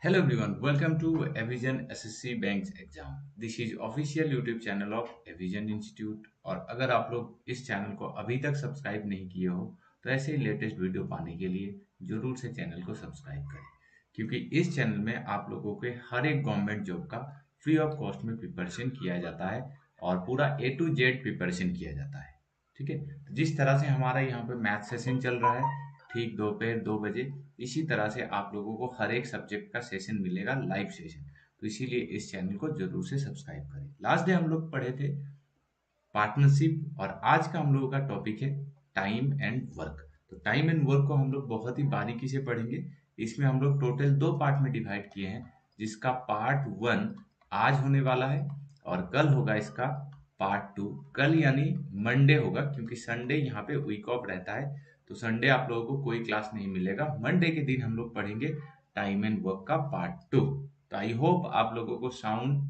Hello everyone, welcome to Avision SSC Banks exam. This is official YouTube channel of Avision Institute और अगर आप लोग इस channel को अभी तक सब्सक्राइब नहीं किए हो तो ऐसे ही लेटेस्ट वीडियो पाने के लिए जरूर से चैनल को सब्सक्राइब करें क्योंकि इस चैनल में आप लोगों के हर एक गवर्नमेंट जॉब का फ्री ऑफ कॉस्ट में प्रिपरेशन किया जाता है और पूरा A to Z प्रिपरेशन किया जाता है। ठीक है, तो जिस तरह से हमारा यहाँ पे मैथ सेशन चल रहा है ठीक दोपहर 2 बजे, इसी तरह से आप लोगों को हर एक सब्जेक्ट का सेशन मिलेगा, लाइव सेशन। तो इसीलिए इस चैनल को जरूर से सब्सक्राइब करें। लास्ट डे हम लोग पढ़े थे पार्टनरशिप और आज का हम लोगों का टॉपिक है टाइम एंड वर्क। तो टाइम एंड वर्क को हम लोग बहुत ही बारीकी से पढ़ेंगे। इसमें हम लोग टोटल 2 पार्ट में डिवाइड किए हैं, जिसका पार्ट 1 आज होने वाला है और कल होगा इसका पार्ट 2। कल यानी मंडे होगा क्योंकि संडे यहाँ पे वीक ऑफ रहता है, तो संडे आप लोगों को कोई क्लास नहीं मिलेगा। मंडे के दिन हम लोग पढ़ेंगे टाइम एंड वर्क का पार्ट 2। तो आई होप आप लोगों को साउंड,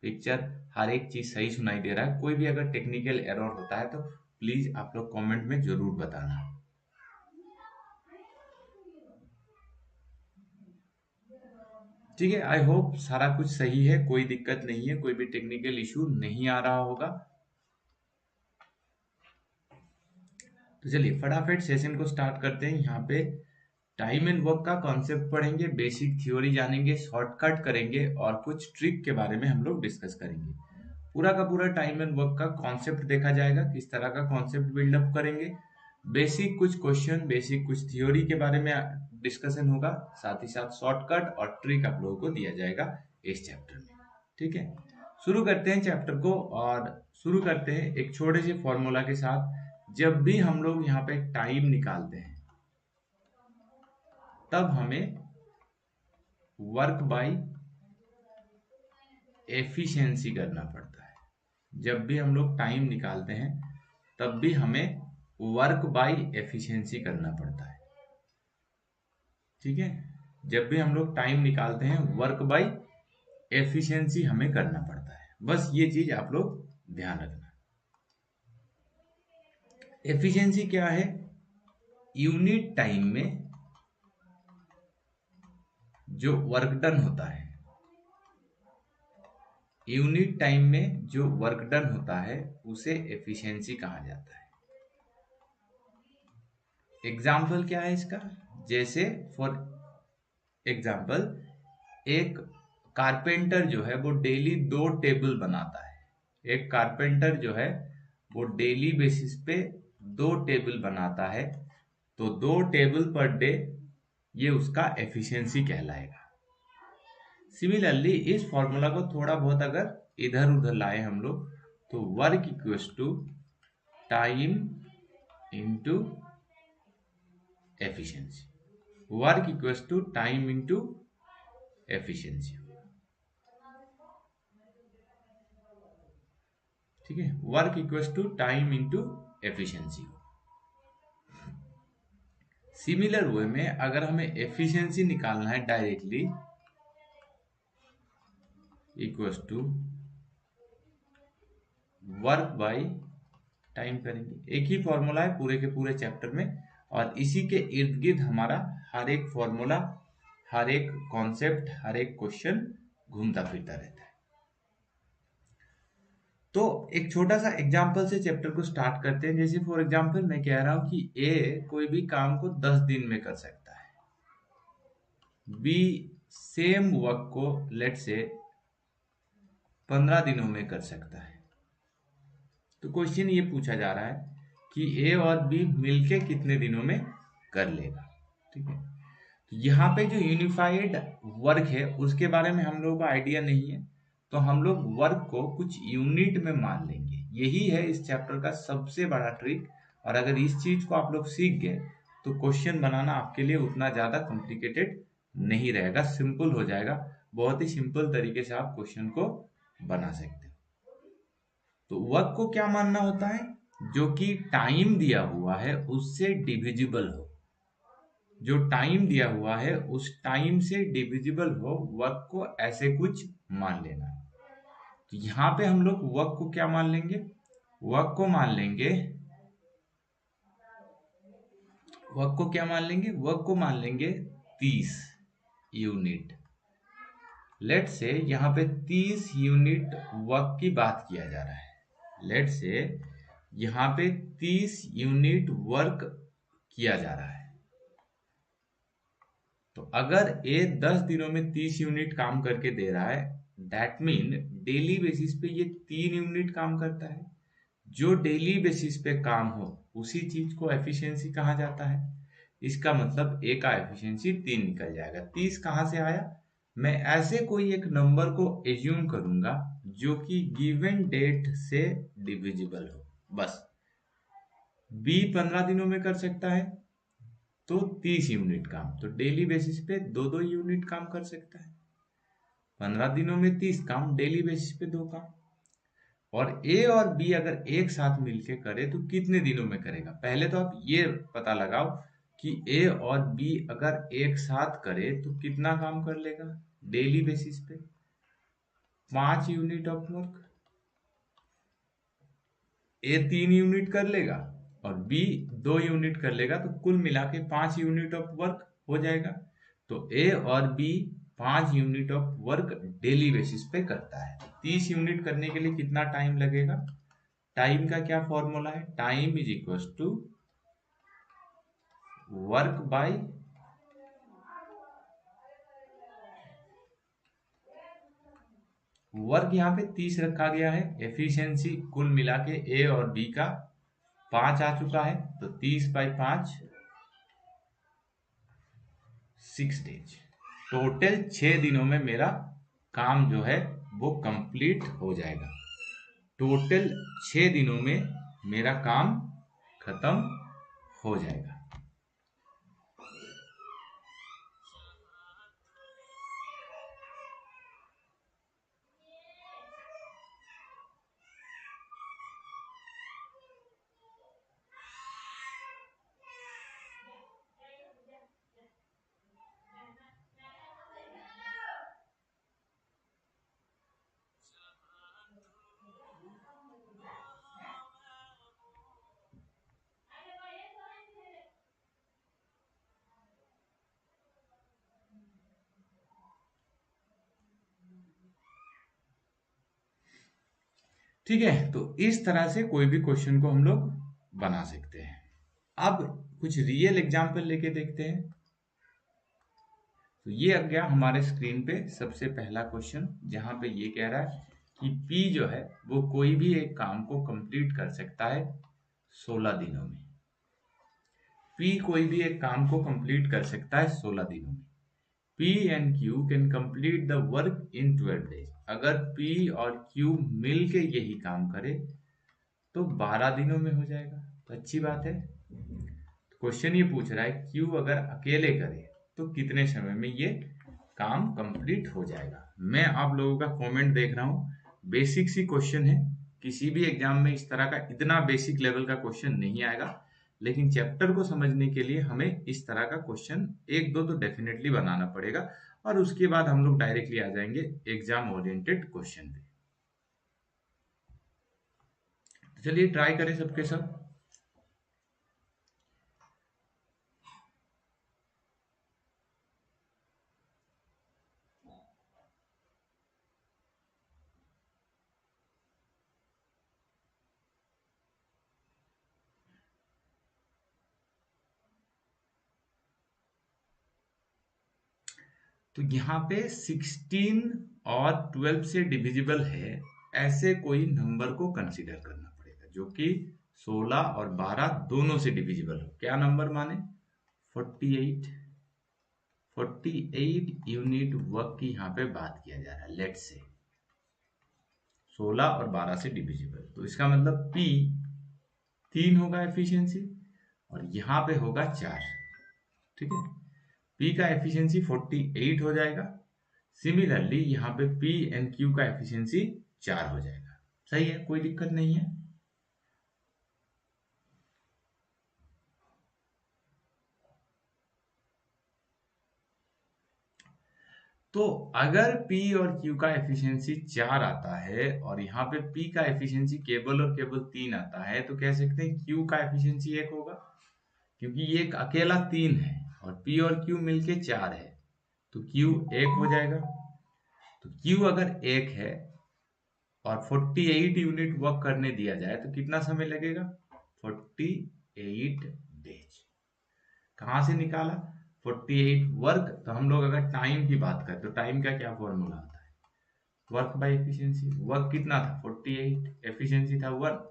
पिक्चर, हर एक चीज सही सुनाई दे रहा है। कोई भी अगर टेक्निकल एरर होता है तो प्लीज आप लोग कमेंट में जरूर बताना। ठीक है, आई होप सारा कुछ सही है, कोई दिक्कत नहीं है, कोई भी टेक्निकल इशू नहीं आ रहा होगा। तो चलिए फटाफट सेशन को स्टार्ट करते हैं। यहाँ पे टाइम एंड वर्क का कॉन्सेप्ट पढ़ेंगे, बेसिक थ्योरी जानेंगे, शॉर्टकट करेंगे और कुछ ट्रिक के बारे में हम लोग डिस्कस करेंगे। पूरा का पूरा टाइम एंड वर्क का कॉन्सेप्ट देखा जाएगा, किस तरह का कॉन्सेप्ट बिल्डअप करेंगे, बेसिक कुछ क्वेश्चन, बेसिक कुछ थ्योरी के बारे में डिस्कशन होगा, साथ ही साथ शॉर्टकट और ट्रिक आप लोगों को दिया जाएगा इस चैप्टर में। ठीक है, शुरू करते हैं चैप्टर को और शुरू करते हैं एक छोटे से फॉर्मूला के साथ। जब भी हम लोग यहाँ पे टाइम निकालते हैं तब हमें वर्क बाय एफिशिएंसी करना पड़ता है। जब भी हम लोग टाइम निकालते हैं तब भी हमें वर्क बाय एफिशिएंसी करना पड़ता है। ठीक है, जब भी हम लोग टाइम निकालते हैं वर्क बाय एफिशिएंसी हमें करना पड़ता है। बस ये चीज आप लोग ध्यान रखना। एफिशिएंसी क्या है? यूनिट टाइम में जो वर्क डन होता है, यूनिट टाइम में जो वर्क डन होता है उसे एफिशिएंसी कहा जाता है। एग्जाम्पल क्या है इसका? जैसे फॉर एग्जाम्पल एक कारपेंटर जो है वो डेली 2 टेबल बनाता है। एक कारपेंटर जो है वो डेली बेसिस पे 2 टेबल बनाता है, तो 2 टेबल पर डे, ये उसका एफिशिएंसी कहलाएगा। सिमिलरली इस फॉर्मूला को थोड़ा बहुत अगर इधर उधर लाए हम लोग तो work equals to time into efficiency, work equals to time into efficiency. ठीक है, work equals to time into efficiency. Similar way में अगर हमें एफिशिएंसी निकालना है directly, equals to work by time करेंगे। एक ही फॉर्मूला है पूरे के पूरे चैप्टर में और इसी के इर्द गिर्द हमारा हर एक फॉर्मूला, हर एक कॉन्सेप्ट, हर एक क्वेश्चन घूमता फिरता रहता है। तो एक छोटा सा एग्जाम्पल से चैप्टर को स्टार्ट करते हैं। जैसे फॉर एग्जाम्पल मैं कह रहा हूं कि ए कोई भी काम को 10 दिन में कर सकता है, बी सेम वर्क को लेट से 15 दिनों में कर सकता है। तो क्वेश्चन ये पूछा जा रहा है कि ए और बी मिलके कितने दिनों में कर लेगा। ठीक है, तो यहाँ पे जो यूनिफाइड वर्क है उसके बारे में हम लोगों को आइडिया नहीं है, तो हम लोग वर्क को कुछ यूनिट में मान लेंगे। यही है इस चैप्टर का सबसे बड़ा ट्रिक। और अगर इस चीज को आप लोग सीख गए तो क्वेश्चन बनाना आपके लिए उतना ज्यादा कॉम्प्लिकेटेड नहीं रहेगा, सिंपल हो जाएगा। बहुत ही सिंपल तरीके से आप क्वेश्चन को बना सकते हो। तो वर्क को क्या मानना होता है? जो कि टाइम दिया हुआ है उससे डिविजिबल हो, जो टाइम दिया हुआ है उस टाइम से डिविजिबल हो, वर्क को ऐसे कुछ मान लेना। तो यहाँ पे हम लोग वर्क को क्या मान लेंगे? वर्क को मान लेंगे, वर्क को क्या मान लेंगे? वर्क को मान लेंगे 30 यूनिट। लेट से यहाँ पे 30 यूनिट वर्क की बात किया जा रहा है। लेट से यहाँ पे 30 यूनिट वर्क किया जा रहा है। तो अगर ए 10 दिनों में 30 यूनिट काम करके दे रहा है, दैट मीन डेली बेसिस पे ये 3 यूनिट काम करता है। जो डेली बेसिस पे काम हो उसी चीज को एफिशिएंसी कहा जाता है। इसका मतलब ए का एफिशिएंसी 3 निकल जाएगा। 30 कहाँ से आया? मैं ऐसे कोई एक नंबर को एज्यूम करूंगा जो कि गिवन डेट से डिविजिबल हो, बस। बी 15 दिनों में कर सकता है तो 30 यूनिट काम, तो डेली बेसिस पे 2-2 यूनिट काम कर सकता है। 15 दिनों में 30 काम, डेली बेसिस पे 2 काम। और ए और बी अगर एक साथ मिलके करे तो कितने दिनों में करेगा? पहले तो आप ये पता लगाओ कि ए और बी अगर एक साथ करे तो कितना काम कर लेगा डेली बेसिस पे? 5 unit of work. A 3 unit कर लेगा और बी 2 यूनिट कर लेगा, तो कुल मिला के 5 यूनिट ऑफ वर्क हो जाएगा। तो ए और B 5 unit of work daily basis पे करता है। 30 यूनिट करने के लिए कितना टाइम लगेगा? टाइम का क्या फॉर्मूला है? Time is equal to work by work. यहाँ पे 30 रखा गया है। एफिशिएंसी कुल मिला के ए और बी का 5 आ चुका है, तो 30/5 6 डेज। टोटल 6 दिनों में मेरा काम जो है वो कंप्लीट हो जाएगा। टोटल 6 दिनों में मेरा काम खत्म हो जाएगा। ठीक है, तो इस तरह से कोई भी क्वेश्चन को हम लोग बना सकते हैं। अब कुछ रियल एग्जाम्पल लेके देखते हैं। तो ये आ गया हमारे स्क्रीन पे सबसे पहला क्वेश्चन, जहां पे ये कह रहा है कि P जो है वो कोई भी एक काम को कंप्लीट कर सकता है 16 दिनों में। P कोई भी एक काम को कंप्लीट कर सकता है 16 दिनों में। P and Q can complete the work in 12 days। अगर P और Q मिल के यही काम करे तो 12 दिनों में हो जाएगा। तो अच्छी बात है। क्वेश्चन ये पूछ रहा है Q अगर अकेले करे तो कितने समय में ये काम कंप्लीट हो जाएगा। मैं आप लोगों का कमेंट देख रहा हूँ। बेसिक सी क्वेश्चन है, किसी भी एग्जाम में इस तरह का इतना बेसिक लेवल का क्वेश्चन नहीं आएगा, लेकिन चैप्टर को समझने के लिए हमें इस तरह का क्वेश्चन एक दो तो डेफिनेटली बनाना पड़ेगा, और उसके बाद हम लोग डायरेक्टली आ जाएंगे एग्जाम ओरिएंटेड क्वेश्चन पे। तो चलिए ट्राई करें सबके सब। तो यहाँ पे 16 और 12 से डिविजिबल है ऐसे कोई नंबर को कंसीडर करना पड़ेगा जो कि 16 और 12 दोनों से डिविजिबल हो। क्या नंबर माने? 48 यूनिट वर्क की यहाँ पे बात किया जा रहा है। लेट से 16 और 12 से डिविजिबल, तो इसका मतलब P 3 होगा एफिशिएंसी, और यहाँ पे होगा 4। ठीक है, P का एफिशिएंसी 48 हो जाएगा। सिमिलरली यहाँ पे P एंड Q का एफिशिएंसी 4 हो जाएगा। सही है, कोई दिक्कत नहीं है। तो अगर P और Q का एफिशिएंसी 4 आता है और यहाँ पे P का एफिशिएंसी केवल और केवल 3 आता है, तो कह सकते हैं Q का एफिशिएंसी 1 होगा, क्योंकि ये एक अकेला 3 है और P और Q मिलके 4 है, तो Q 1 हो जाएगा। तो क्यू अगर 1 है और 48 यूनिट वर्क करने दिया जाए तो कितना समय लगेगा? 48 डेज। कहाँ से निकाला 48 वर्क? तो हम लोग अगर टाइम की बात करें तो टाइम का क्या फॉर्मूला आता है? Work by efficiency. वर्क कितना था? 48, एफिशिएंसी था 1,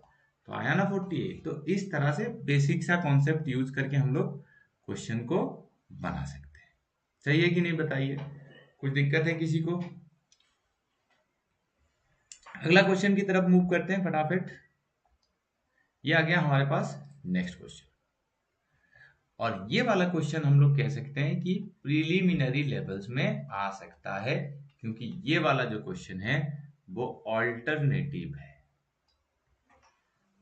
तो आया ना 48। तो इस तरह से बेसिक सा कॉन्सेप्ट यूज करके हम लोग क्वेश्चन को बना सकते हैं। सही है कि नहीं बताइए? कुछ दिक्कत है किसी को? अगला क्वेश्चन की तरफ मूव करते हैं फटाफट। ये आ गया हमारे पास नेक्स्ट क्वेश्चन, और ये वाला क्वेश्चन हम लोग कह सकते हैं कि प्रीलिमिनरी लेवल्स में आ सकता है, क्योंकि ये वाला जो क्वेश्चन है वो ऑल्टरनेटिव है,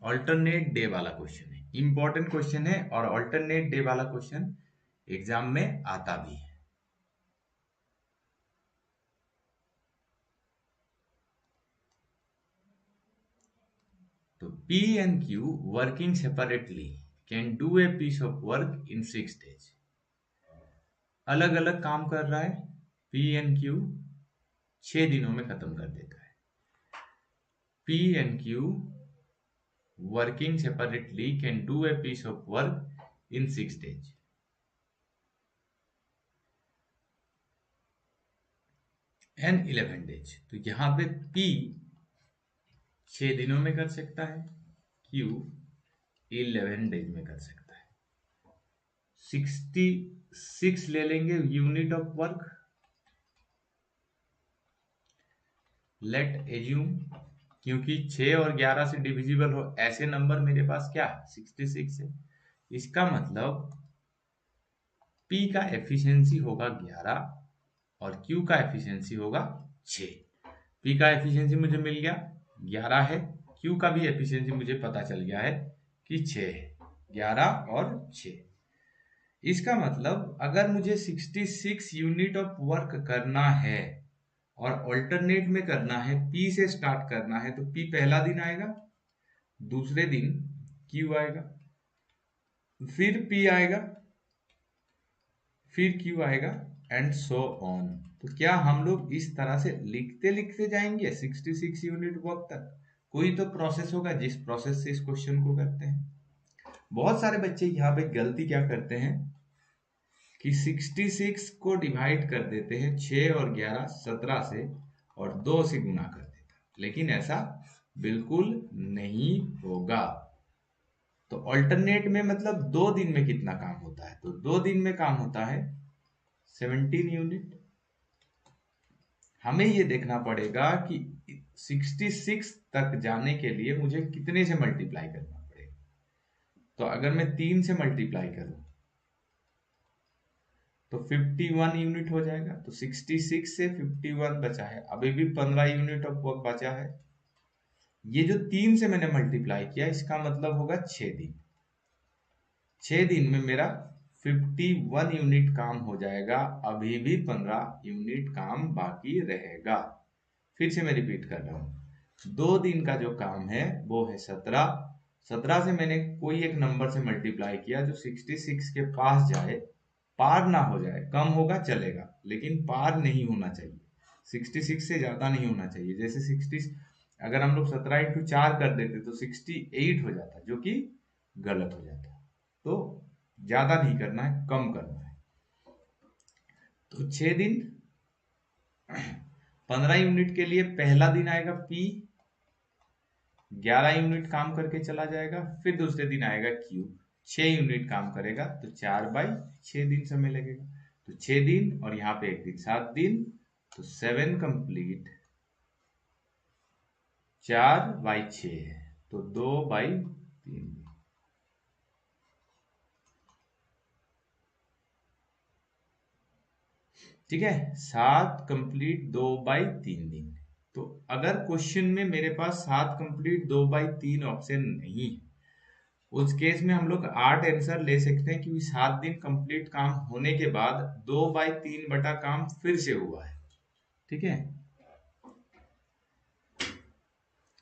ऑल्टरनेट डे वाला क्वेश्चन है। इंपॉर्टेंट क्वेश्चन है और ऑल्टरनेट डे वाला क्वेश्चन एग्जाम में आता भी है। तो P and Q working separately can do a piece of work in 6 days. अलग अलग काम कर रहा है, P and Q 6 दिनों में खत्म कर देता है। P and Q working separately can do a piece of work in 6 days. and 11 days. तो यहाँ पे P 6 दिनों में कर सकता है, Q 11 डेज में कर सकता है। 66 ले लेंगे unit of work. Late assume, क्योंकि 6 और 11 से डिविजिबल हो ऐसे नंबर मेरे पास क्या 66 है। इसका मतलब P का एफिशिएंसी होगा 11 और Q का एफिशिएंसी होगा 6। P का एफिशिएंसी मुझे मिल गया 11 है, Q का भी एफिशिएंसी मुझे पता चल गया है कि 6 है, 11 और 6। इसका मतलब अगर मुझे 66 यूनिट ऑफ वर्क करना है और ऑल्टरनेट में करना है, P से स्टार्ट करना है, तो P पहला दिन आएगा, दूसरे दिन Q आएगा, फिर P आएगा, फिर Q आएगा एंड सो ऑन। तो क्या हम लोग इस तरह से लिखते लिखते जाएंगे 66 यूनिट वर्क तक? कोई तो प्रोसेस होगा जिस प्रोसेस से इस क्वेश्चन को करते हैं। बहुत सारे बच्चे यहाँ पे गलती क्या करते हैं कि 66 को डिवाइड कर देते हैं 6 और 11 17 से और 2 से गुना कर देते हैं, लेकिन ऐसा बिल्कुल नहीं होगा। तो अल्टरनेट में मतलब 2 दिन में कितना काम होता है? तो 2 दिन में काम होता है 17 यूनिट। हमें ये देखना पड़ेगा कि 66 तक जाने के लिए मुझे कितने से मल्टीप्लाई करना पड़ेगा। तो अगर मैं 3 से मल्टीप्लाई करूं तो 51 यूनिट हो जाएगा। तो 66 से 51 बचा है, अभी भी 15 यूनिट ऑफ वर्क बचा है। ये जो 3 से मैंने मल्टीप्लाई किया इसका मतलब होगा 6 दिन। 6 दिन में मेरा 51 यूनिट काम हो जाएगा, अभी भी 15 यूनिट काम बाकी रहेगा। फिर से मैं रिपीट कर रहा हूं, 2 दिन का जो काम है वो है 17। 17 से मैंने कोई एक नंबर से मल्टीप्लाई किया जो 66 के पास जाए, पार ना हो जाए, कम होगा चलेगा लेकिन पार नहीं होना चाहिए, 66 से ज्यादा नहीं होना चाहिए। जैसे 60 अगर हम लोग 17 इंटू 4 कर देते तो 68 हो जाता, जो कि गलत हो जाता। तो ज्यादा नहीं करना है, कम करना है। तो 6 दिन 15 यूनिट के लिए पहला दिन आएगा P, 11 यूनिट काम करके चला जाएगा, फिर दूसरे दिन आएगा Q, 6 यूनिट काम करेगा, तो 4/6 दिन समय लगेगा। तो 6 दिन और यहाँ पे एक दिन 7 दिन, तो 7 कंप्लीट 4/6 है, तो 2/3। ठीक है, 7 कंप्लीट 2/3 दिन। तो अगर क्वेश्चन में मेरे पास 7 कंप्लीट 2/3 ऑप्शन नहीं है, उस केस में हम लोग 8 आंसर ले सकते हैं, क्योंकि 7 दिन कंप्लीट काम होने के बाद 2/3 बटा काम फिर से हुआ है। ठीक है,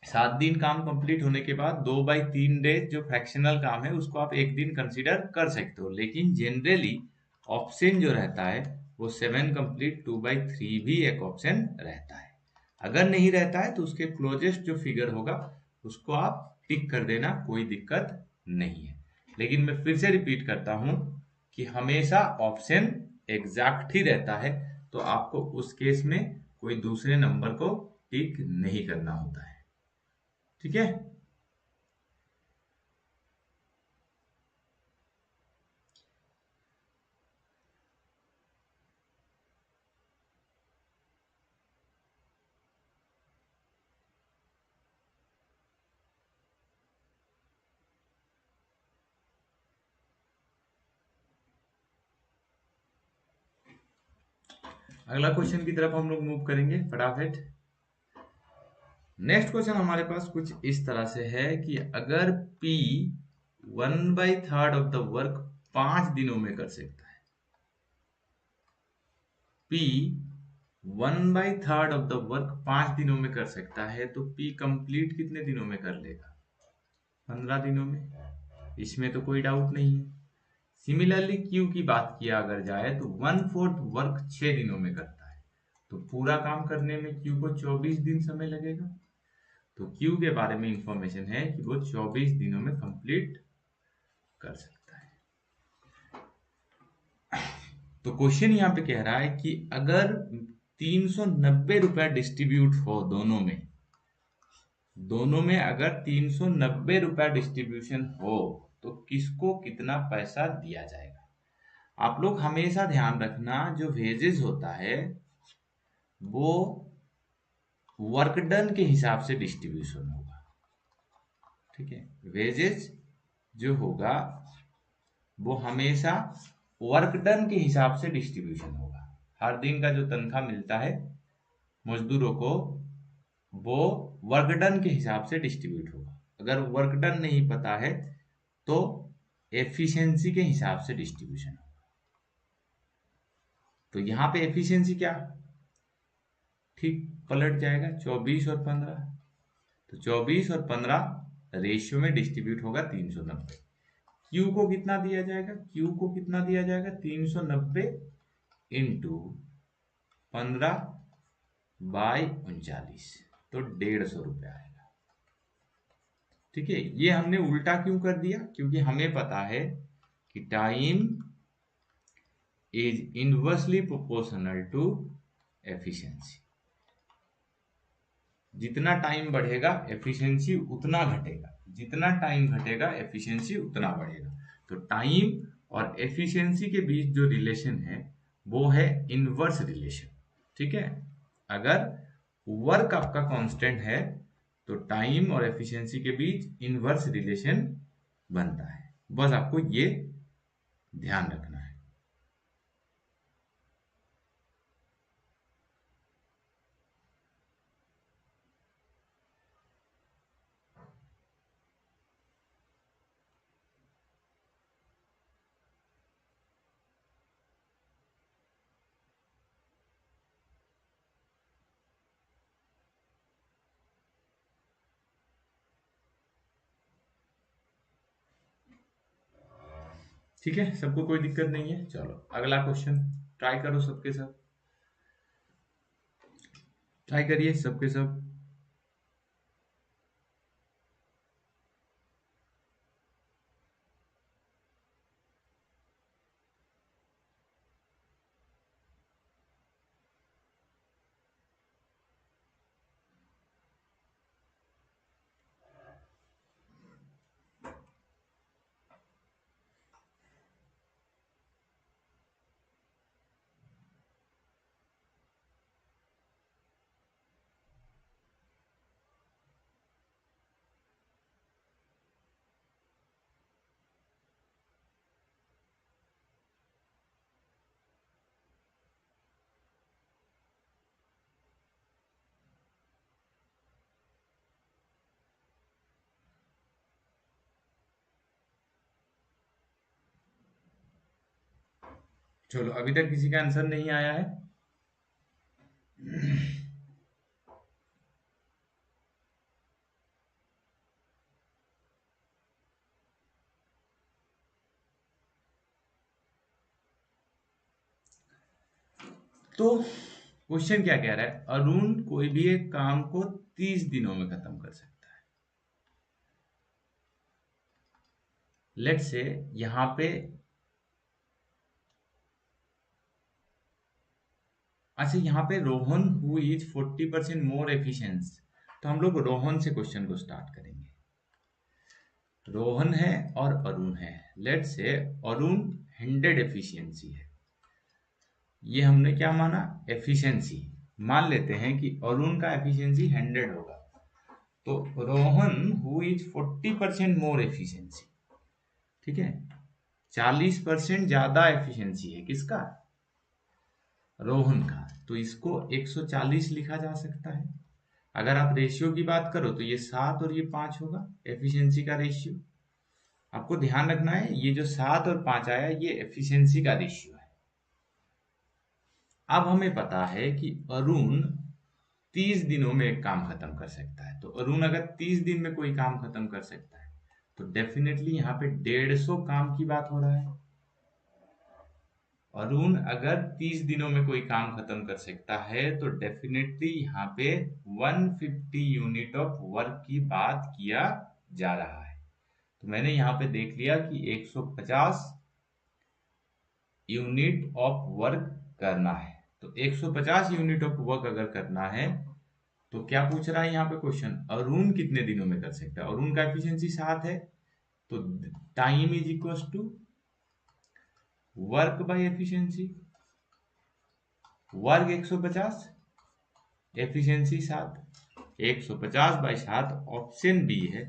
7 दिन काम कंप्लीट होने के बाद 2/3 डेज जो फ्रैक्शनल काम है उसको आप एक दिन कंसीडर कर सकते हो, लेकिन जनरली ऑप्शन जो रहता है वो 7 कंप्लीट 2/3 भी एक ऑप्शन रहता है। अगर नहीं रहता है तो उसके क्लोजेस्ट जो फिगर होगा उसको आप टिक कर देना, कोई दिक्कत नहीं है। लेकिन मैं फिर से रिपीट करता हूं कि हमेशा ऑप्शन एग्जैक्ट ही रहता है, तो आपको उस केस में कोई दूसरे नंबर को टिक नहीं करना होता है। ठीक है। अगला क्वेश्चन की तरफ हम लोग मूव करेंगे फटाफट। नेक्स्ट क्वेश्चन हमारे पास कुछ इस तरह से है कि अगर P 1/3 ऑफ द वर्क 5 दिनों में कर सकता है, P 1/3 ऑफ द वर्क 5 दिनों में कर सकता है, तो P कंप्लीट कितने दिनों में कर लेगा? 15 दिनों में। इसमें तो कोई डाउट नहीं है। सिमिलरली Q की बात किया अगर जाए तो 1/4 वर्क 6 दिनों में करता है, तो पूरा काम करने में Q को 24 दिन समय लगेगा। तो Q के बारे में इंफॉर्मेशन है कि वो 24 दिनों में कंप्लीट कर सकता है। तो क्वेश्चन यहाँ पे कह रहा है कि अगर 390 रुपया डिस्ट्रीब्यूट हो दोनों में अगर 390 रुपया डिस्ट्रीब्यूशन हो तो किसको कितना पैसा दिया जाएगा? आप लोग हमेशा ध्यान रखना, जो वेजेस होता है वो वर्क डन के हिसाब से डिस्ट्रीब्यूशन होगा। ठीक है, वेजेस जो होगा वो हमेशा वर्क डन के हिसाब से डिस्ट्रीब्यूशन होगा। हर दिन का जो तनख्वाह मिलता है मजदूरों को, वो वर्क डन के हिसाब से डिस्ट्रीब्यूट होगा। अगर वर्क डन नहीं पता है तो एफिशिएंसी के हिसाब से डिस्ट्रीब्यूशन होगा। तो यहाँ पे एफिशिएंसी क्या ठीक पलट जाएगा, 24 और 15। तो 24 और 15 रेशियो में डिस्ट्रीब्यूट होगा 390। क्यू को कितना दिया जाएगा? क्यू को कितना दिया जाएगा? 390 इंटू 15/39, तो 150 रुपया आएगा। ठीक है, ये हमने उल्टा क्यों कर दिया? क्योंकि हमें पता है कि time is inversely proportional to efficiency. जितना टाइम बढ़ेगा एफिशिएंसी उतना घटेगा, जितना टाइम घटेगा एफिशिएंसी उतना बढ़ेगा। तो टाइम और एफिशिएंसी के बीच जो रिलेशन है वो है इनवर्स रिलेशन। ठीक है, अगर वर्क आपका कांस्टेंट है तो टाइम और एफिशिएंसी के बीच इनवर्स रिलेशन बनता है। बस आपको ये ध्यान रखना है। ठीक है, सबको कोई दिक्कत नहीं है। चलो अगला क्वेश्चन ट्राई करो, सबके सब ट्राई करिए, सबके सब। चलो अभी तक किसी का आंसर नहीं आया है? तो क्वेश्चन क्या कह रहा है, अरुण कोई भी एक काम को 30 दिनों में खत्म कर सकता है। लेट्स से यहां पे, अच्छा यहाँ पे Rohan who is 40% more efficient, तो हम लोग रोहन से क्वेश्चन को स्टार्ट करेंगे। रोहन है और अरुण है। लेट्स से अरुण 100 एफिशिएंसी है, ये हमने क्या माना, एफिशिएंसी। मान लेते हैं कि अरुण का एफिशिएंसी 100 होगा, तो Rohan who is 40% more efficiency, ठीक है, 40% ज्यादा एफिशिएंसी है किसका, रोहन का, तो इसको 140 लिखा जा सकता है। अगर आप रेशियो की बात करो तो ये 7 और ये 5 होगा एफिशिएंसी का रेशियो। आपको ध्यान रखना है ये जो 7 और 5 आया ये एफिशिएंसी का रेशियो है। अब हमें पता है कि अरुण 30 दिनों में एक काम खत्म कर सकता है, तो अरुण अगर 30 दिन में कोई काम खत्म कर सकता है तो डेफिनेटली यहाँ पे 150 काम की बात हो रहा है। अरुण अगर 30 दिनों में कोई काम खत्म कर सकता है तो डेफिनेटली यहाँ पे 150 यूनिट ऑफ वर्क की बात किया जा रहा है। तो मैंने यहाँ पे देख लिया कि 150 यूनिट ऑफ वर्क करना है, तो 150 यूनिट ऑफ वर्क अगर करना है तो क्या पूछ रहा है यहाँ पे क्वेश्चन, अरुण कितने दिनों में कर सकता है। अरुण का एफिशिएंसी 7 है, तो time is equal to work by efficiency. Work 150, efficiency 7, 150 by 7 option B है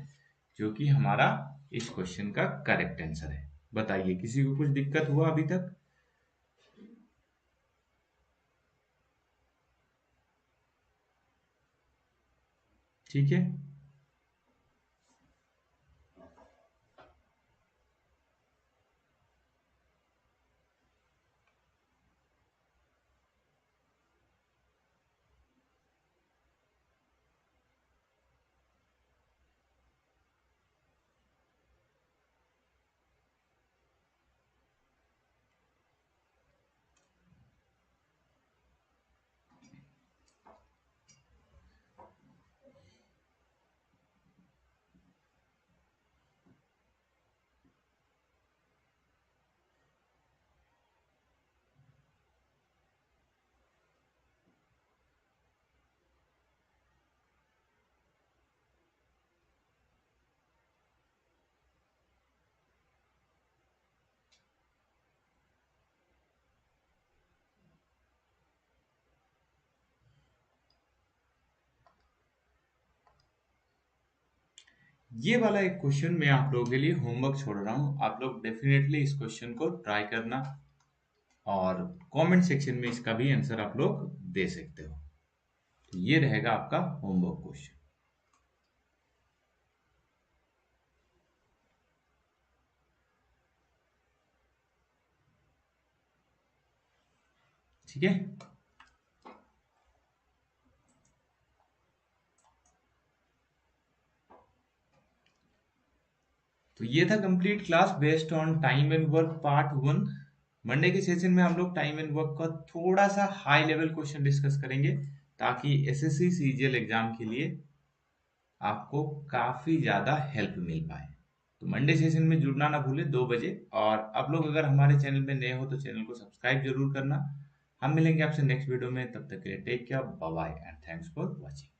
जो कि हमारा इस क्वेश्चन का करेक्ट आंसर है। बताइए किसी को कुछ दिक्कत हुआ अभी तक? ठीक है, ये वाला एक क्वेश्चन मैं आप लोगों के लिए होमवर्क छोड़ रहा हूँ, आप लोग डेफिनेटली इस क्वेश्चन को ट्राई करना और कमेंट सेक्शन में इसका भी आंसर आप लोग दे सकते हो। तो ये रहेगा आपका होमवर्क क्वेश्चन। ठीक है, तो ये था complete class based on time and work part 1। Monday के सेशन में हम लोग टाइम एंड वर्क का थोड़ा सा हाई लेवल क्वेश्चन डिस्कस करेंगे ताकि एसएससी सीजीएल एग्जाम के लिए आपको काफी ज्यादा हेल्प मिल पाए। तो मंडे सेशन में जुड़ना ना भूले 2 बजे। और आप लोग अगर हमारे चैनल में नए हो तो चैनल को सब्सक्राइब जरूर करना। हम मिलेंगे आपसे नेक्स्ट वीडियो में, तब तक के लिए take care, bye bye and thanks for watching.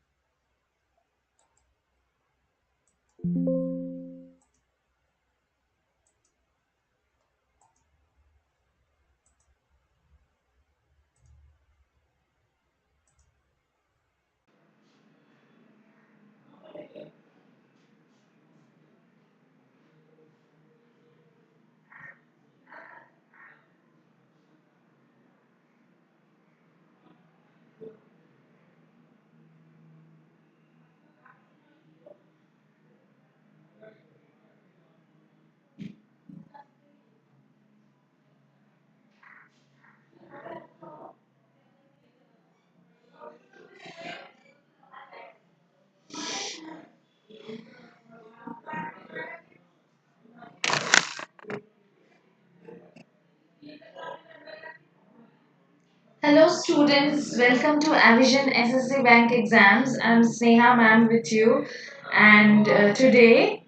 students, welcome to Avision SSC Bank exams. I'm Sneha ma'am with you, and today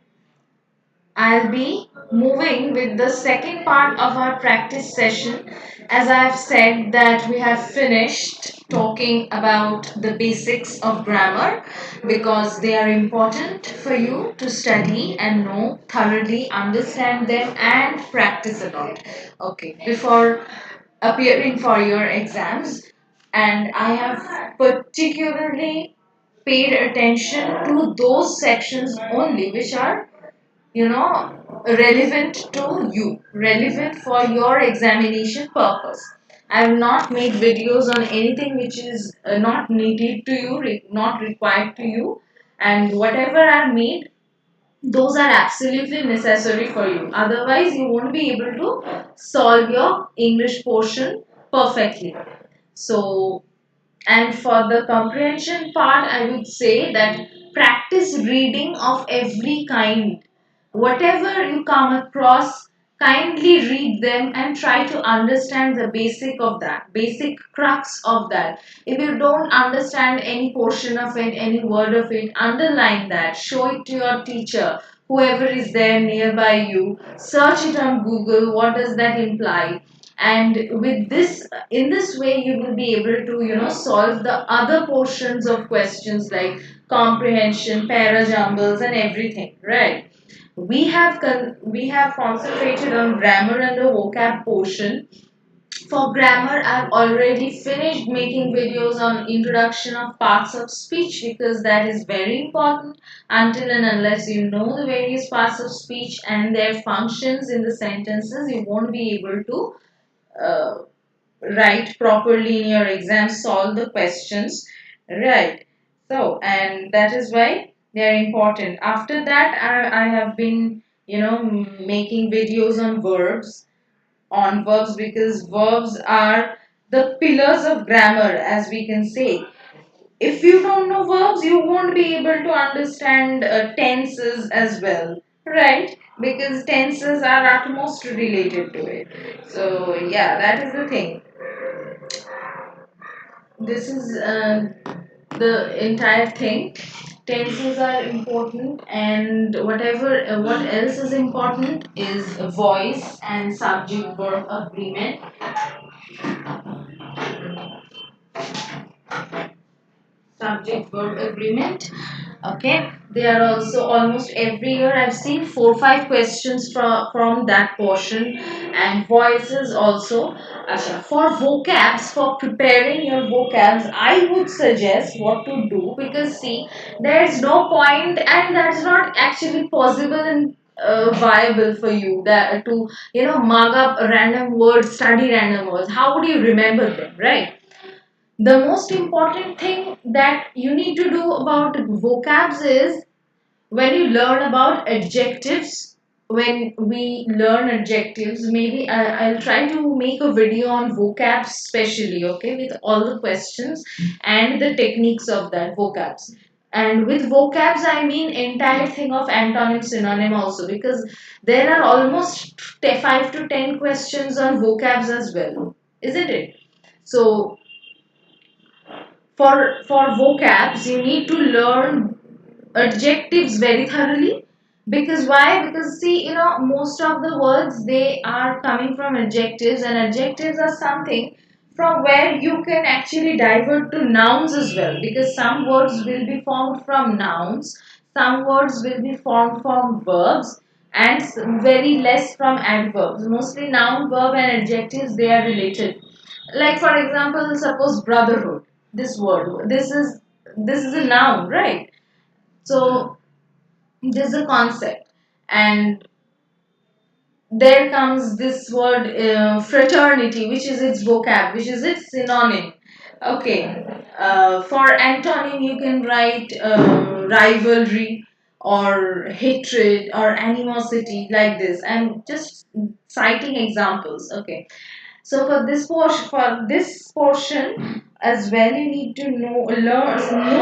I'll be moving with the second part of our practice session. As I've said that we have finished talking about the basics of grammar because they are important for you to study and know thoroughly, understand them and practice a lot. Okay, before appearing for your exams, and I have particularly paid attention to those sections only which are relevant to you, relevant for your examination purpose. I have not made videos on anything which is not needed to you, not required to you, and whatever I made, those are absolutely necessary for you. Otherwise, you won't be able to solve your English portion perfectly. So, and for the comprehension part, I would say that practice reading of every kind. Whatever you come across, kindly read them and try to understand the basic of that, basic crux of that. If you don't understand any portion of it, any word of it, underline that, show it to your teacher, whoever is there nearby you, search it on Google, what does that imply? And with this, in this way, you will be able to solve the other portions of questions like comprehension, para jumbles and everything, right? We have concentrated on grammar and the vocab portion. For grammar, I've already finished making videos on introduction of parts of speech because that is very important. Until and unless you know the various parts of speech and their functions in the sentences, you won't be able to uh, write properly in your exam, solve the questions, right? So, and that is why they are important. After that, I have been, making videos on verbs because verbs are the pillars of grammar, as we can say. If you don't know verbs, you won't be able to understand tenses as well, right? Because tenses are utmost related to it. So, yeah, that is the thing. This is the entire thing. Tenses are important, and what else is important is voice and subject verb agreement. Subject verb agreement. Okay, they are also almost every year I've seen 4 5 questions from that portion, and voices also. For vocabs, for preparing your vocabs, I would suggest what to do, because see, there's no point and that's not actually possible and viable for you that to mug up random words, study random words. How would you remember them, right? The most important thing that you need to do about vocabs is when you learn about adjectives. When we learn adjectives, maybe I'll try to make a video on vocabs specially, okay, with all the questions and the techniques of that vocabs. And with vocabs, I mean entire thing of antonym synonym also, because there are almost 5 to 10 questions on vocabs as well, isn't it? So for vocabs, you need to learn adjectives very thoroughly. Because why? Because see, most of the words, they are coming from adjectives, and adjectives are something from where you can actually divert to nouns as well, because some words will be formed from nouns, some words will be formed from verbs, and very less from adverbs. Mostly noun, verb and adjectives, they are related. Like for example, suppose brotherhood. This word, this is a noun, right? So this is a concept, and there comes this word fraternity, which is its vocab, which is its synonym. Okay, for antonym you can write rivalry or hatred or animosity, like this. I'm just citing examples, okay. So for this portion as well, you need to know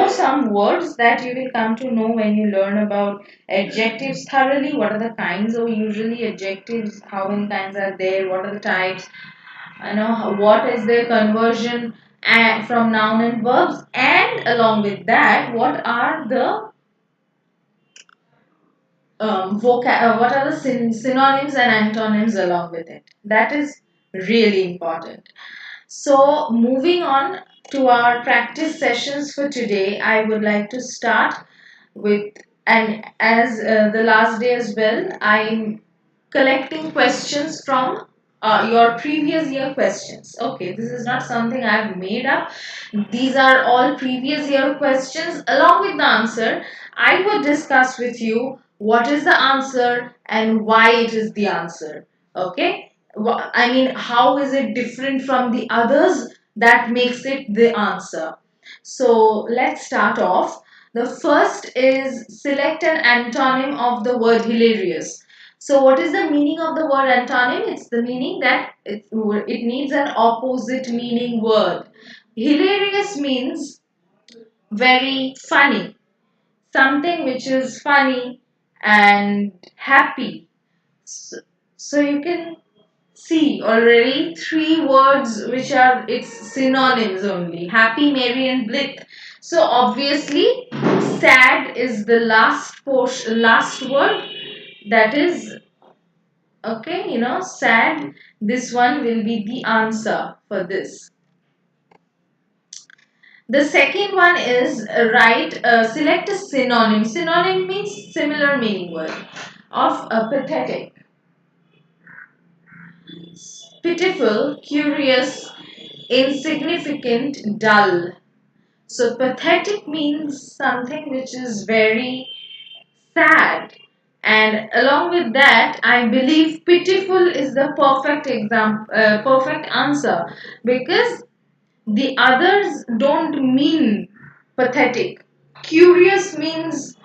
some words that you will come to know when you learn about adjectives thoroughly. What are the kinds of usually adjectives? How many kinds are there? What are the types? What is their conversion? and from noun and verbs, and along with that, what are the what are the synonyms and antonyms along with it. That is really important. So, moving on to our practice sessions for today, I would like to start with, and as the last day as well, I'm collecting questions from your previous year questions. Okay, this is not something I've made up. These are all previous year questions along with the answer. I would discuss with you what is the answer and why it is the answer. Okay, I mean, how is it different from the others that makes it the answer? So let's start off. The first is select an antonym of the word hilarious. So, what is the meaning of the word antonym? It's the meaning that it needs an opposite meaning word. Hilarious means very funny, something which is funny and happy. So, so you can see already three words which are its synonyms only: happy, merry, and blithe. So obviously, sad is the last portion, last word. That is okay. Sad. This one will be the answer for this. The second one is select a synonym. Synonym means similar meaning word of pathetic, pitiful, curious, insignificant, dull. So pathetic means something which is very sad. And along with that, I believe pitiful is the perfect answer, because the others don't mean pathetic. Curious means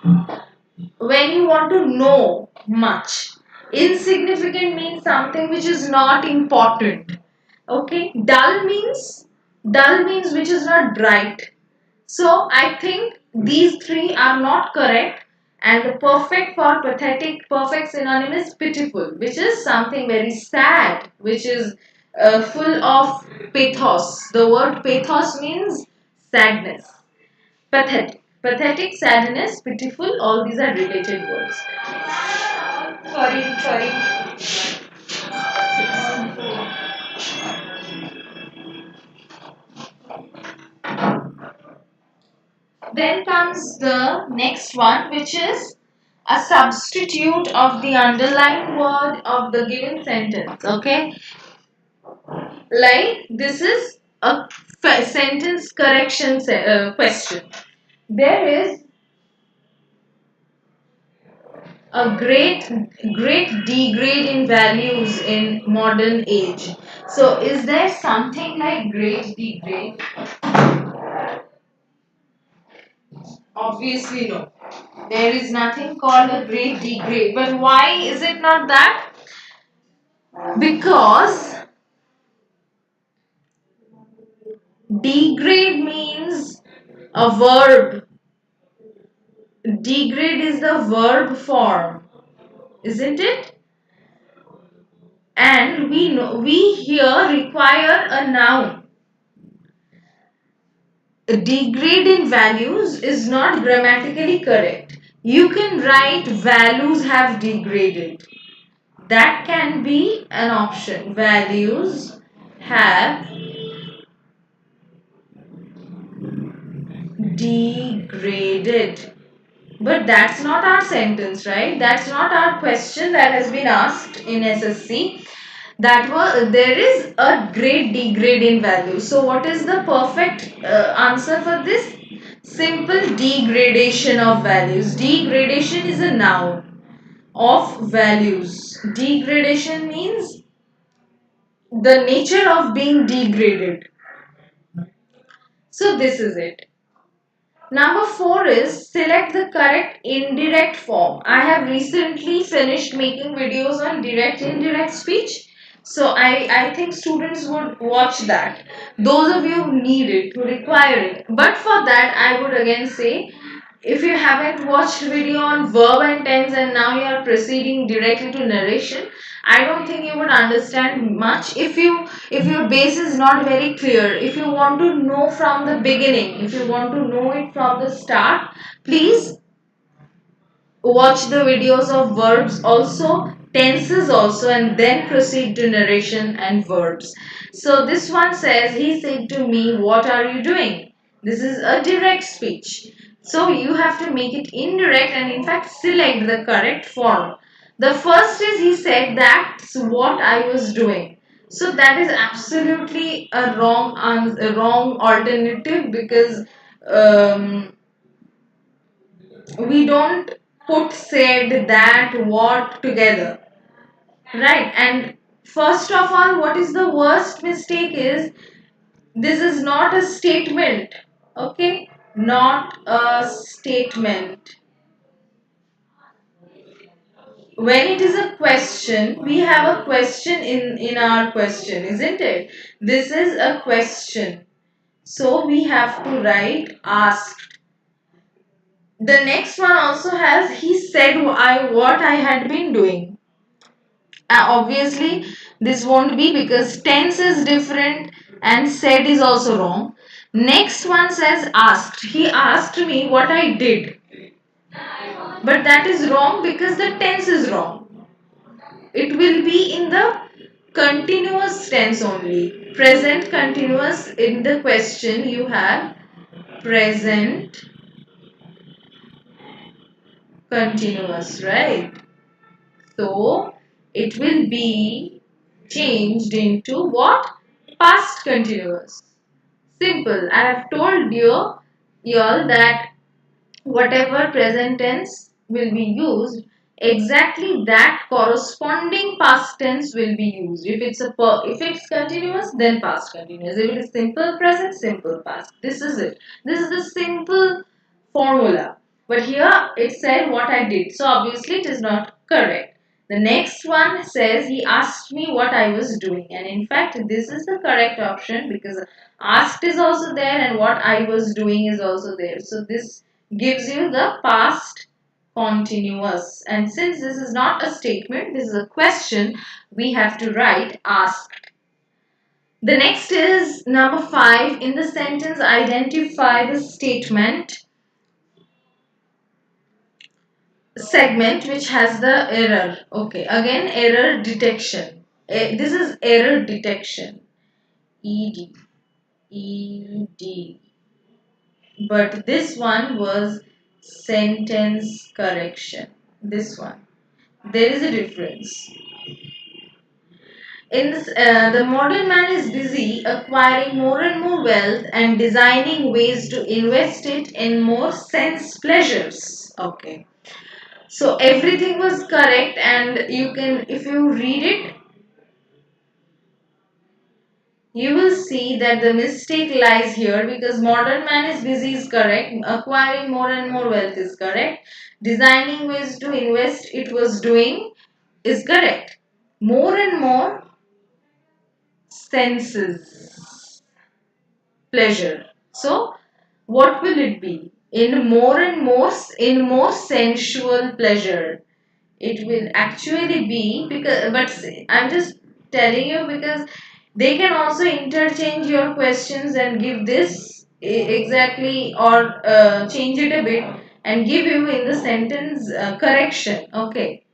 when you want to know much. Insignificant means something which is not important. Okay, dull means which is not bright. So I think these three are not correct, and the perfect synonym is pitiful, which is something very sad, which is full of pathos. The word pathos means sadness. Pathetic, sadness, pitiful, all these are related words. Sorry. Then comes the next one, which is a substitute of the underlying word of the given sentence. Okay, like this is a sentence correction question. There is a great degrade in values in modern age. So, is there something like great degrade? Obviously, no. There is nothing called a great degrade. But why is it not that? Because degrade means a verb. Degrade is the verb form, isn't it? And we here require a noun. Degrade in values is not grammatically correct. You can write values have degraded. That can be an option. Values have degraded. But that's not our sentence, right? That's not our question that has been asked in SSC. There is a great degrade in value. So what is the perfect answer for this? Simple degradation of values. Degradation is a noun of values. Degradation means the nature of being degraded. So this is it. Number 4 is select the correct indirect form. I have recently finished making videos on direct indirect speech. So I think students would watch that. Those of you who need it, who require it. But for that, I would again say if you haven't watched video on verb and tense and now you are proceeding directly to narration, I don't think you would understand much. If your base is not very clear, if you want to know from the beginning, if you want to know it from the start, please watch the videos of verbs also, tenses also, and then proceed to narration and verbs. So this one says, he said to me, what are you doing? This is a direct speech. So you have to make it indirect and in fact select the correct form. The first is, he said, that's what I was doing. So that is absolutely a wrong alternative, because um, we don't put said, that, what together, right? And first of all, what is the worst mistake is, this is not a statement. Okay, not a statement. When it is a question, we have a question in our question, isn't it? This is a question, so we have to write asked. The next one also has, he said what I had been doing. Obviously this won't be, because tense is different and said is also wrong. Next one says asked, he asked me what I did, but that is wrong because the tense is wrong. It will be in the continuous tense only. Present continuous. In the question you have present continuous, right? So it will be changed into what? Past continuous. Simple. I have told y'all that whatever present tense will be used, exactly that corresponding past tense will be used. If it's continuous, then past continuous. If it is simple present, simple past. This is it. This is the simple formula. But here it said what I did, so obviously it is not correct. The next one says, he asked me what I was doing, and in fact this is the correct option, because asked is also there and what I was doing is also there. So this gives you the past continuous. And since this is not a statement, this is a question, we have to write asked. The next is number 5. In the sentence, identify the statement segment which has the error. Okay, again error detection. This is error detection. ED. ED. But this one was sentence correction. This one. There is a difference. In this, the modern man is busy acquiring more and more wealth and designing ways to invest it in more sense pleasures. Okay. So everything was correct, and you can, if you read it, you will see that the mistake lies here, because modern man is busy is correct, acquiring more and more wealth is correct, designing ways to invest it was doing is correct. More and more senses pleasure. So what will it be? In more sensual pleasure. It will actually be, because, but I'm just telling you, because they can also interchange your questions and give this exactly, or change it a bit and give you in the sentence correction. Okay.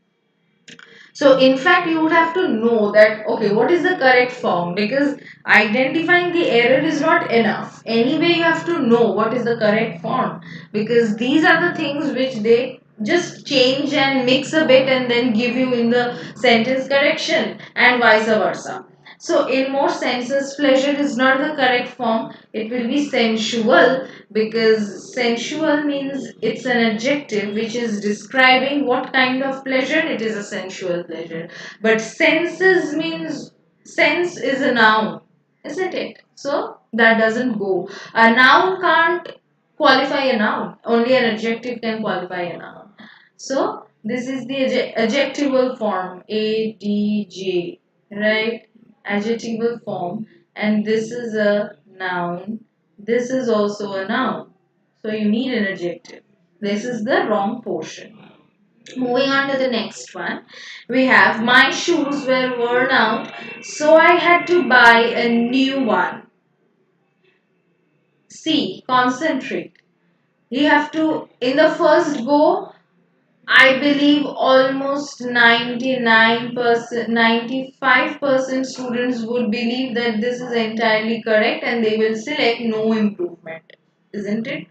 So in fact you would have to know that, okay, what is the correct form, because identifying the error is not enough. Anyway you have to know what is the correct form, because these are the things which they just change and mix a bit and then give you in the sentence correction, and vice versa. So in more senses, pleasure is not the correct form. It will be sensual, because sensual means it's an adjective which is describing what kind of pleasure. It is a sensual pleasure. But senses means, sense is a noun, isn't it? So that doesn't go. A noun can't qualify a noun. Only an adjective can qualify a noun. So this is the adjectival form, adj, right? Adjectival form, and this is a noun. This is also a noun. So you need an adjective. This is the wrong portion. Moving on to the next one, we have my shoes were worn out, so I had to buy a new one. C. Concentrate. You have to, in the first go, I believe almost 99%, 95% students would believe that this is entirely correct and they will select no improvement, isn't it?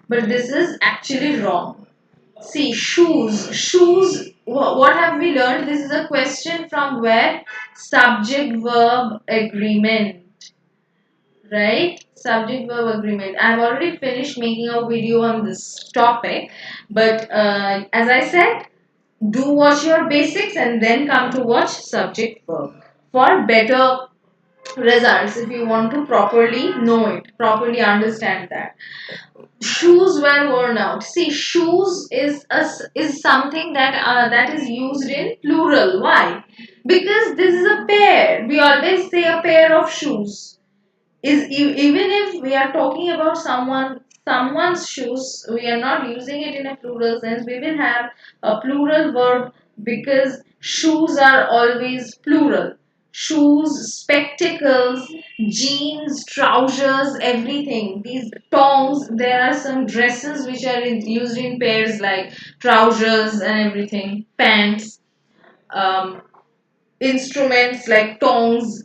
But this is actually wrong. See, shoes. Shoes, what have we learned? This is a question from where? Subject verb agreement. Right? Subject verb agreement. I have already finished making a video on this topic, but as I said, do watch your basics and then come to watch subject verb for better results if you want to properly know it, properly understand that. Shoes were worn out. See, shoes is something that is used in plural. Why? Because this is a pair. We always say a pair of shoes. Even if we are talking about someone's shoes, we are not using it in a plural sense. We will have a plural verb because shoes are always plural. Shoes, spectacles, jeans, trousers, everything. These tongs, there are some dresses which are used in pairs like trousers and everything, pants, um, instruments like tongs.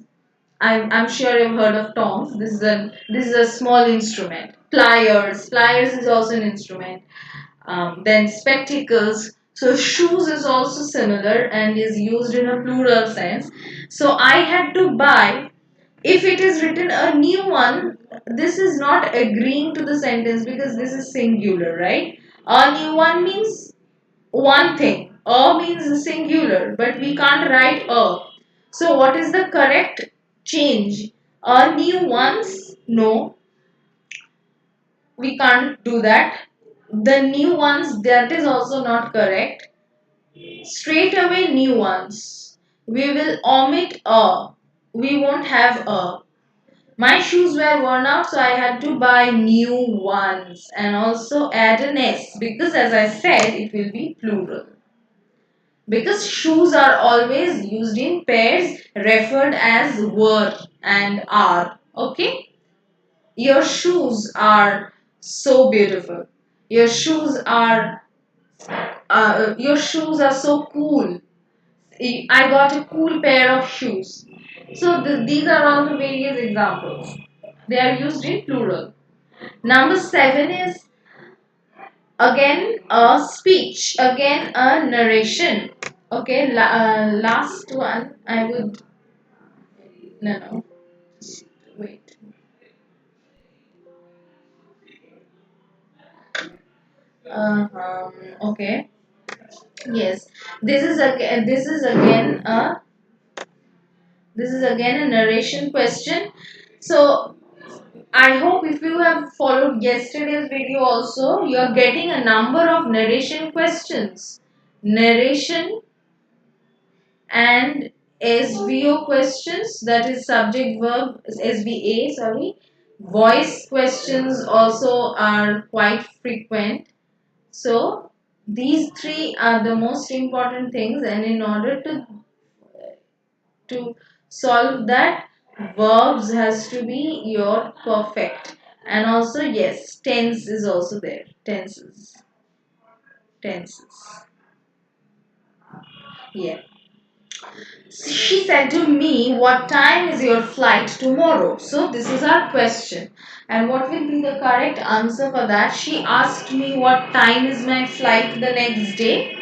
I'm sure you've heard of tongs. This is a small instrument. Pliers. Pliers is also an instrument. Then spectacles. So shoes is also similar and is used in a plural sense. So I had to buy. If it is written a new one, this is not agreeing to the sentence because this is singular, right? A new one means one thing. A means singular, but we can't write a. So what is the correct change? A new ones? No, we can't do that. The new ones, that is also not correct. Straight away new ones. We will omit a. We won't have a. My shoes were worn out, so I had to buy new ones and also add an S because, as I said, it will be plural. Because shoes are always used in pairs referred as were and are. Okay? Your shoes are so beautiful. Your shoes are so cool. I got a cool pair of shoes. So these are all the various examples. They are used in plural. Number 7 is again a speech, again a narration. Okay, last one I would. No, no. Wait. Okay. Yes. This is again a narration question. So I hope if you have followed yesterday's video also, you are getting a number of narration questions. Narration and SVO questions, that is subject verb SVA, sorry. Voice questions also are quite frequent. So these three are the most important things, and in order to solve that, verbs has to be your perfect. And also yes, tense is also there. Tenses. Yeah. She said to me, "What time is your flight tomorrow?" So, this is our question. And what will be the correct answer for that? She asked me, "What time is my flight the next day?"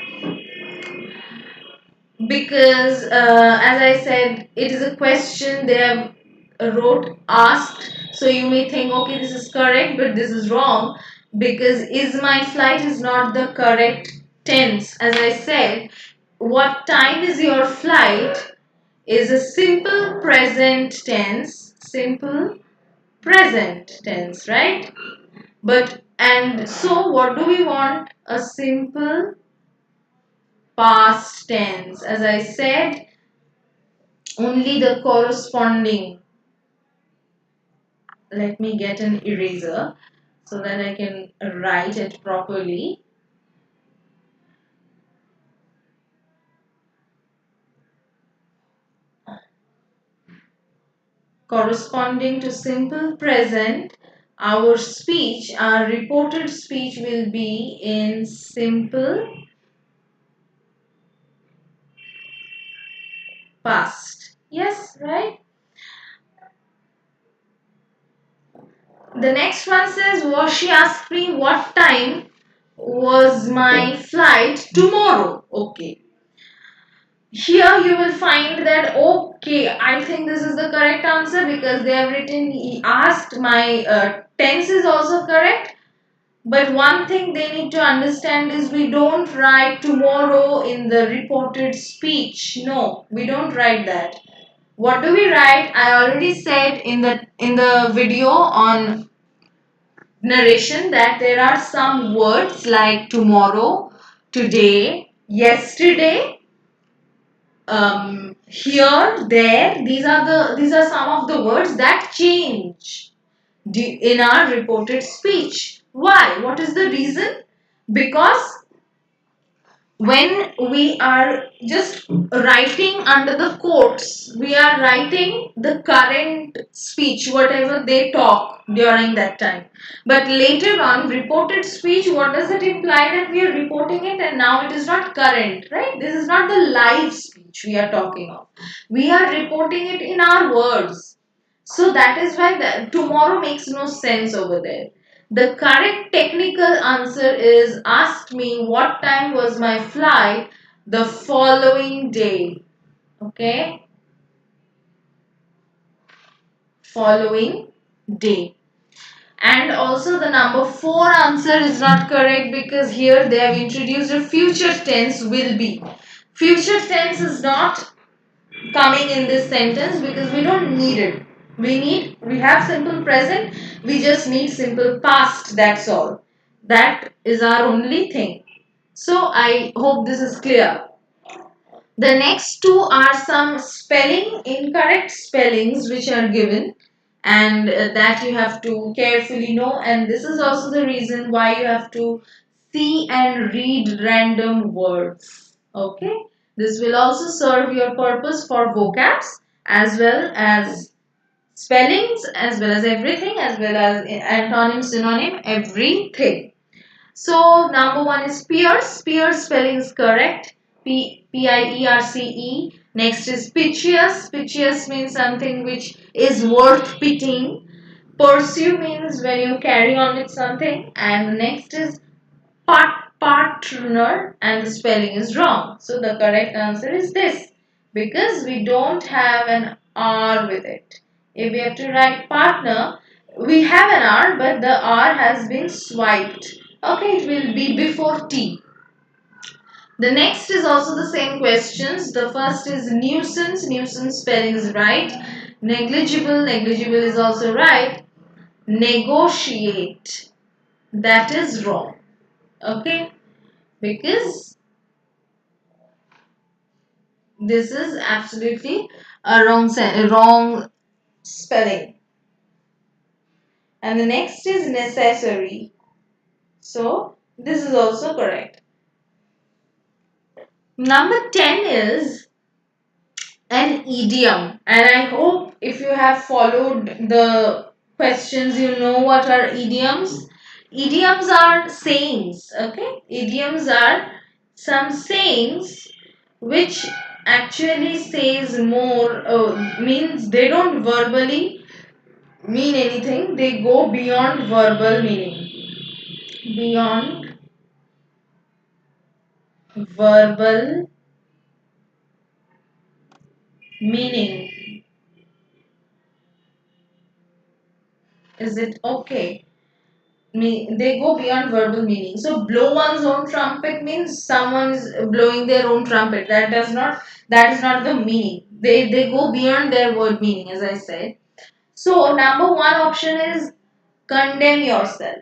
Because, as I said, it is a question they have wrote asked. So, you may think, okay, this is correct, but this is wrong. Because is my flight is not the correct tense. As I said, what time is your flight is a simple present tense, right? But and so what do we want? A simple past tense. As I said, only the corresponding. Let me get an eraser. so that I can write it properly. Corresponding to simple present, our reported speech will be in simple past. Yes, right? The next one says, was she asked me what time was my flight tomorrow? Okay. Here you will find that, okay, I think this is the correct answer because they have written, he asked, my tense is also correct. But one thing they need to understand is we don't write tomorrow in the reported speech. No, we don't write that. What do we write? I already said in the video on narration that there are some words like tomorrow, today, yesterday, here, there. These are some of the words that change in our reported speech. Why? What is the reason? Because when we are just writing under the quotes, we are writing the current speech, whatever they talk during that time. But later on, reported speech, what does it imply? That we are reporting it and now it is not current, right? This is not the live speech we are talking of. We are reporting it in our words. So that is why tomorrow makes no sense over there. The correct technical answer is asked me what time was my flight the following day. Okay? Following day. And also the number 4 answer is not correct because here they have introduced a future tense will be. Future tense is not coming in this sentence because we don't need it. We have simple present, we just need simple past, that's all. That is our only thing. So I hope this is clear. The next two are some incorrect spellings which are given, and that you have to carefully know. And this is also the reason why you have to see and read random words. Okay, this will also serve your purpose for vocabs as well as spellings, as well as everything, as well as antonym, synonym, everything. So number 1 is Pierce. Pierce spelling is correct. Pierce. Next is piteous. Piteous means something which is worth pitying. Pursue means when you carry on with something. And next is partner, and the spelling is wrong. So the correct answer is this because we don't have an R with it. If we have to write partner, we have an R, but the R has been swiped. Okay, it will be before T. The next is also the same questions. The first is nuisance. Nuisance spelling is right. Negligible. Negligible is also right. Negotiate. That is wrong. Okay, because this is absolutely a wrong spelling. And the next is necessary. So this is also correct. Number 10 is an idiom. And I hope if you have followed the questions, you know what are idioms. Idioms are sayings. Okay, idioms are some sayings which actually says more, means they don't verbally mean anything, they go beyond verbal meaning. Beyond verbal meaning. Is it okay? They go beyond verbal meaning. So blow one's own trumpet means someone is blowing their own trumpet. That is not the meaning. They go beyond their word meaning, as I said. So number 1 option is condemn yourself.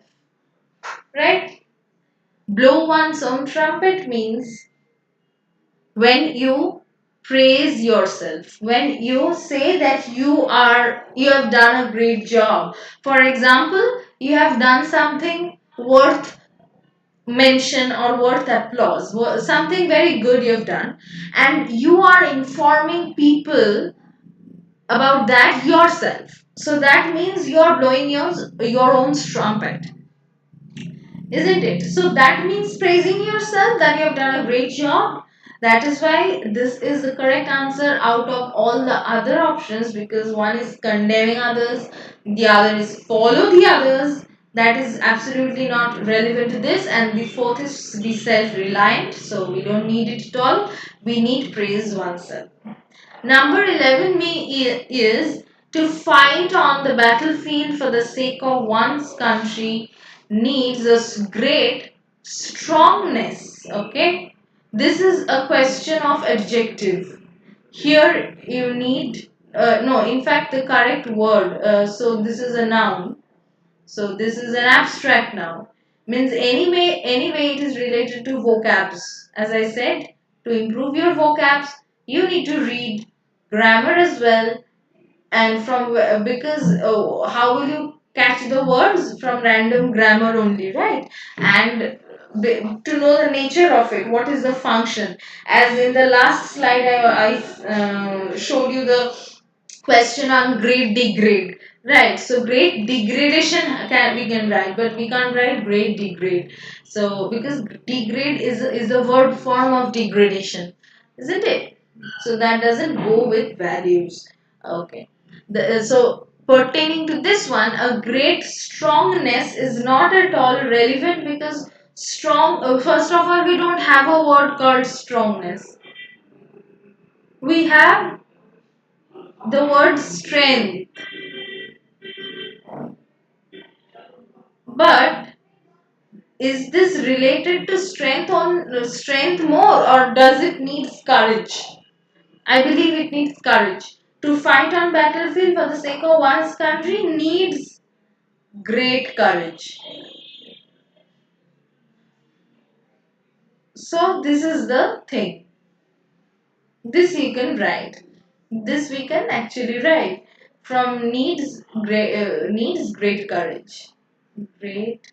Right? Blow one's own trumpet means when you praise yourself. When you say that you have done a great job. For example, you have done something worth mention or worth applause, something very good you've done, and you are informing people about that yourself. So that means you are blowing your own trumpet, isn't it? So that means praising yourself that you have done a great job. That is why this is the correct answer out of all the other options, because one is condemning others, the other is follow the others. That is absolutely not relevant to this, and the fourth is be self reliant, so we don't need it at all. We need praise oneself. Number 11 is to fight on the battlefield for the sake of one's country needs a great strongness. Okay, this is a question of adjective. Here you need no, in fact, the correct word. So this is a noun. So this is an abstract noun. Means anyway it is related to vocabs. As I said, to improve your vocabs, you need to read grammar as well. And from because how will you catch the words from random grammar only, right? And to know the nature of it, what is the function? As in the last slide, I showed you the question on grade degrade, right? So grade degradation we can write, but we can't write grade degrade. So because degrade is the verb form of degradation, isn't it? So that doesn't go with values. Okay. So pertaining to this one, a great strongness is not at all relevant, because strong, first of all, we don't have a word called strongness. We have the word strength. But is this related to strength more, or does it need courage? I believe it needs courage. To fight on battlefield for the sake of one's country needs great courage. So this is the thing. This you can write. This we can actually write. From needs great courage. Great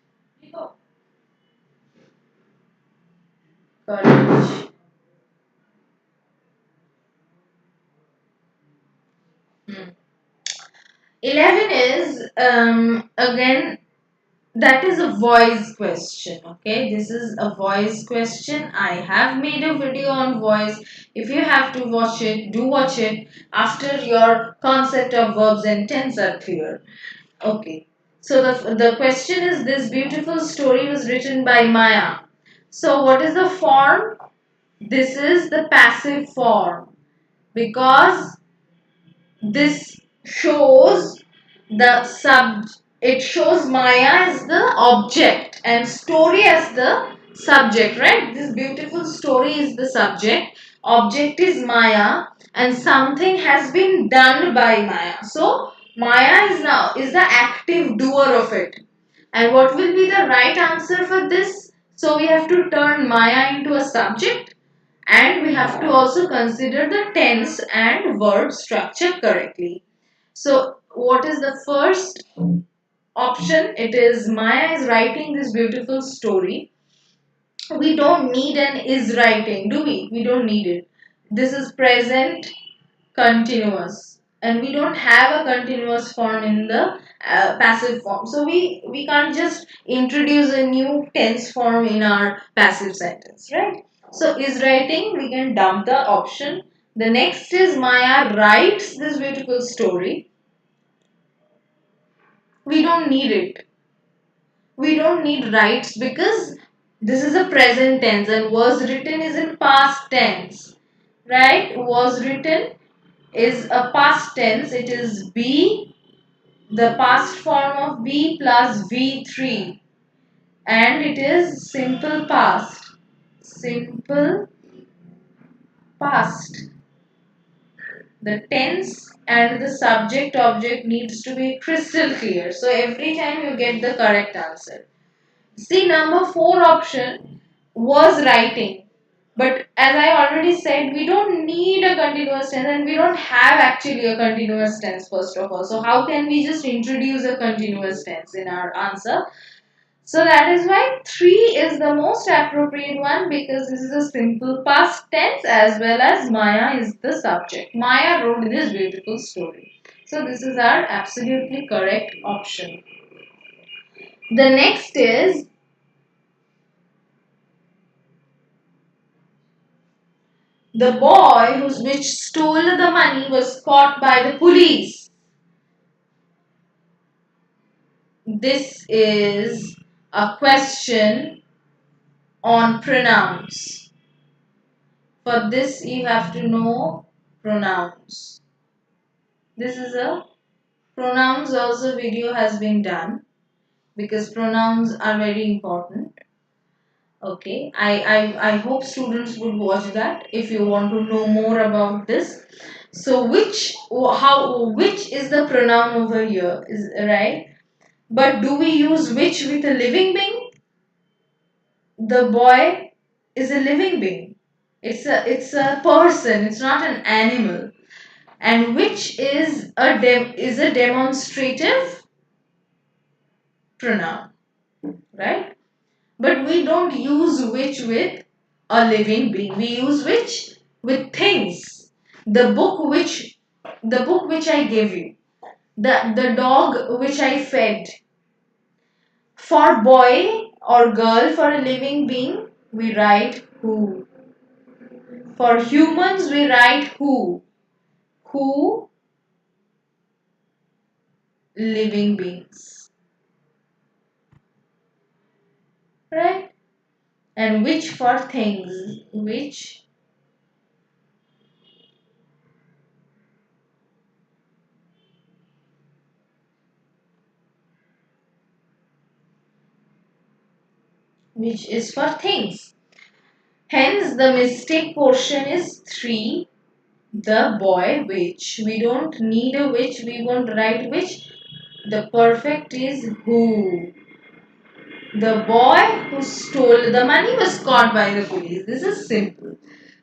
courage. Hmm. 11 is again, that is a voice question. Okay, this is a voice question. I have made a video on voice. If you have to watch it, do watch it after your concept of verbs and tense are clear. Okay, so the question is, this beautiful story was written by Maya. So what is the form? This is the passive form, because this shows the sub it shows Maya as the object and story as the subject, right? This beautiful story is the subject, object is Maya, and something has been done by Maya. So Maya is the active doer of it. And what will be the right answer for this? So we have to turn Maya into a subject, and we have to also consider the tense and verb structure correctly. So what is the first option? It is Maya is writing this beautiful story. We don't need an is writing, do we? We don't need it. This is present continuous, and we don't have a continuous form in the passive form. So we can't just introduce a new tense form in our passive sentence, right? So is writing, we can dump the option. The next is Maya writes this beautiful story. We don't need it. We don't need writes, because this is a present tense, and was written is in past tense, right? Was written is a past tense. It is be, the past form of be plus V3, and it is simple past. Simple past. The tense and the subject object needs to be crystal clear. So every time you get the correct answer. See, number 4 option was writing. But as I already said, we don't need a continuous tense and we don't have actually a continuous tense first of all. So how can we just introduce a continuous tense in our answer? So that is why 3 is the most appropriate one, because this is a simple past tense as well as Maya is the subject. Maya wrote this beautiful story. So this is our absolutely correct option. The next is the boy which stole the money was caught by the police. This is a question on pronouns. For this, you have to know pronouns. This is a pronouns also video has been done, because pronouns are very important. Okay, I hope students would watch that if you want to know more about this. So which is the pronoun over here, is right? But do we use which with a living being? The boy is a living being. It's a person. It's not an animal. And which is a demonstrative pronoun, right? But we don't use which with a living being. We use which with things. The book which I gave you. The dog which I fed. For boy or girl, for a living being, we write who. For humans, we write who. Who living beings. Right? And which for things. Which is for things. Hence, the mistake portion is 3. The boy which. We don't need a which, we won't write which. The perfect is who. The boy who stole the money was caught by the police. This is simple.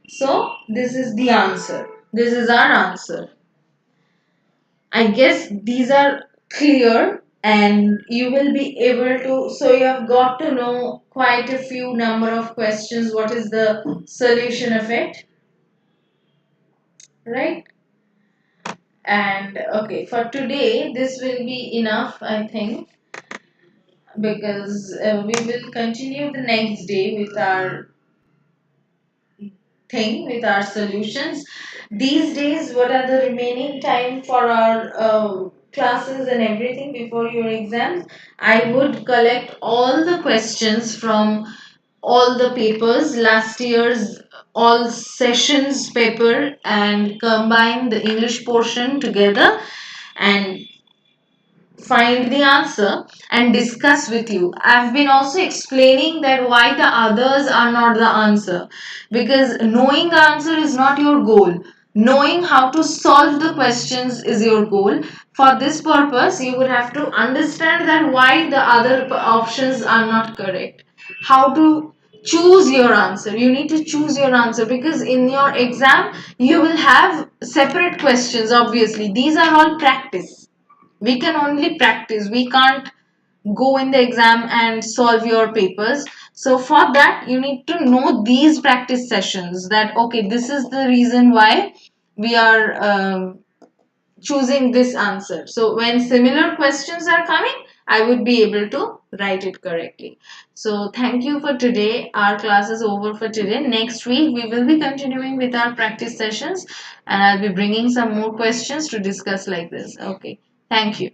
So, this is the answer. This is our answer. I guess these are clear and you will be able to. So, you have got to know quite a few number of questions. What is the solution of it? Right? And okay, for today, this will be enough, I think, because we will continue the next day with our with our solutions. These days, what are the remaining time for our classes and everything before your exams? I would collect all the questions from all the papers, last year's all sessions paper, and combine the English portion together and find the answer and discuss with you. I've been also explaining that why the others are not the answer, because knowing the answer is not your goal. Knowing how to solve the questions is your goal. For this purpose, you would have to understand that why the other options are not correct. How to choose your answer. You need to choose your answer, because in your exam you will have separate questions. Obviously, these are all practice. We can only practice. We can't go in the exam and solve your papers. So for that, you need to know these practice sessions, that okay, this is the reason why we are choosing this answer. So when similar questions are coming, I would be able to write it correctly. So thank you for today. Our class is over for today. Next week we will be continuing with our practice sessions, and I'll be bringing some more questions to discuss like this. Okay, thank you.